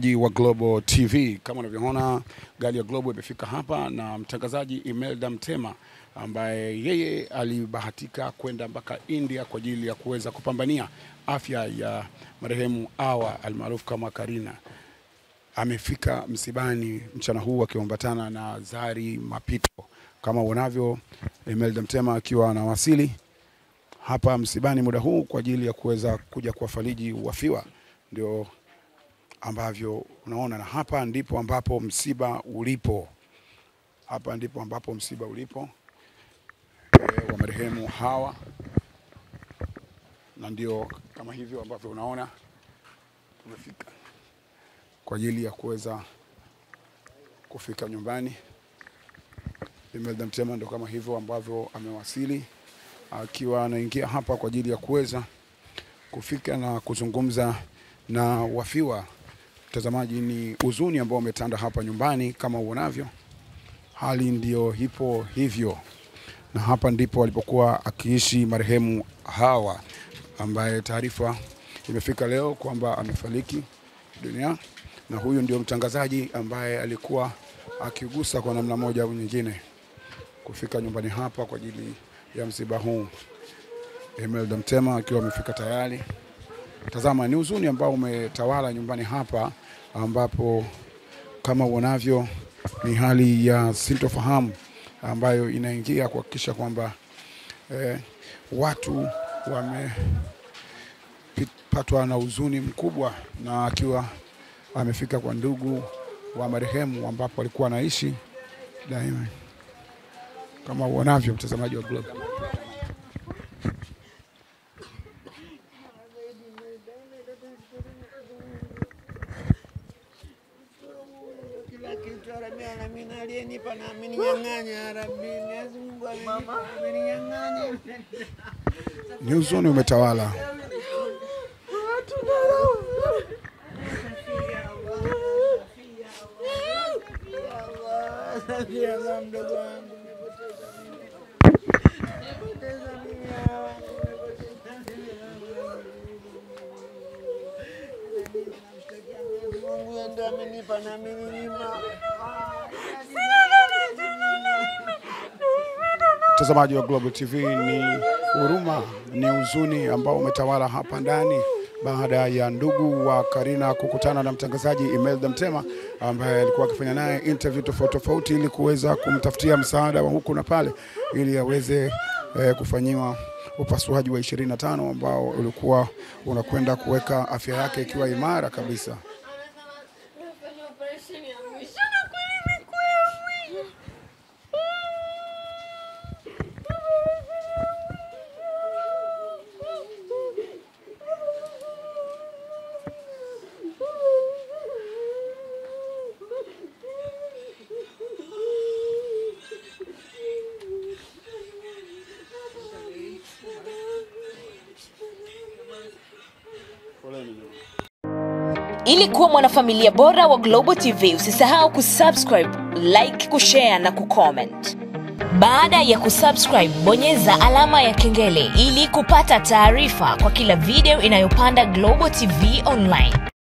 Wa Global TV, kama unavyoona gari ya Global imefika hapa na mtangazaji Imelda Mtema ambaye yeye alibahatika kwenda mpaka India kwa ajili ya kuweza kupambania afya ya marehemu Hawa almaarufu kama Karina. Amefika msibani mchana huu akiambatana na Zari Mapito. Kama unavyo Imelda Mtema akiwa anawasili hapa msibani muda huu kwa ajili ya kuweza kuja kuwafariji wafiwa, ndio ambavyo unaona, na hapa ndipo ambapo msiba ulipo. Hapa ndipo ambapo msiba ulipo wa marehemu Hawa, na ndio kama hivyo ambavyo unaona tumefika kwa ajili ya kuweza kufika nyumbani. Imelda Mtema ndio kama hivyo ambavyo amewasili akiwa anaingia hapa kwa ajili ya kuweza kufika na kuzungumza na wafiwa. Mtazamaji, ni huzuni ambao umetanda hapa nyumbani kama uonavyo. Hali ndio ipo hivyo, na hapa ndipo alipokuwa akiishi marehemu Hawa, ambaye taarifa imefika leo kwamba amefariki dunia. Na huyu ndio mtangazaji ambaye alikuwa akigusa kwa namna moja au nyingine kufika nyumbani hapa kwa ajili ya msiba huu. Imelda Mtema akiwa amefika tayari. Tazama, ni huzuni ambao umetawala nyumbani hapa, ambapo kama uonavyo ni hali ya sintofahamu ambayo inaingia kuhakikisha kwamba watu wamepatwa na huzuni mkubwa, na akiwa amefika kwa ndugu wa marehemu ambapo alikuwa anaishi daima, kama uonavyo mtazamaji wa Global. Ni huzuni umetawala. Mtazamaji wa Global TV, ni huruma, ni huzuni ambao umetawala hapa ndani baada ya ndugu wa Karina kukutana na mtangazaji Imelda Mtema ambaye alikuwa akifanya naye interview tofauti ili kuweza kumtafutia msaada wa huku na pale ili aweze kufanyiwa upasuaji wa 25 ambao ulikuwa unakwenda kuweka afya yake ikiwa imara kabisa. Ili kuwa mwanafamilia bora wa Global TV, usisahau kusubscribe, like, kushare na kucomment. Baada ya kusubscribe, bonyeza alama ya kengele ili kupata taarifa kwa kila video inayopanda Global TV Online.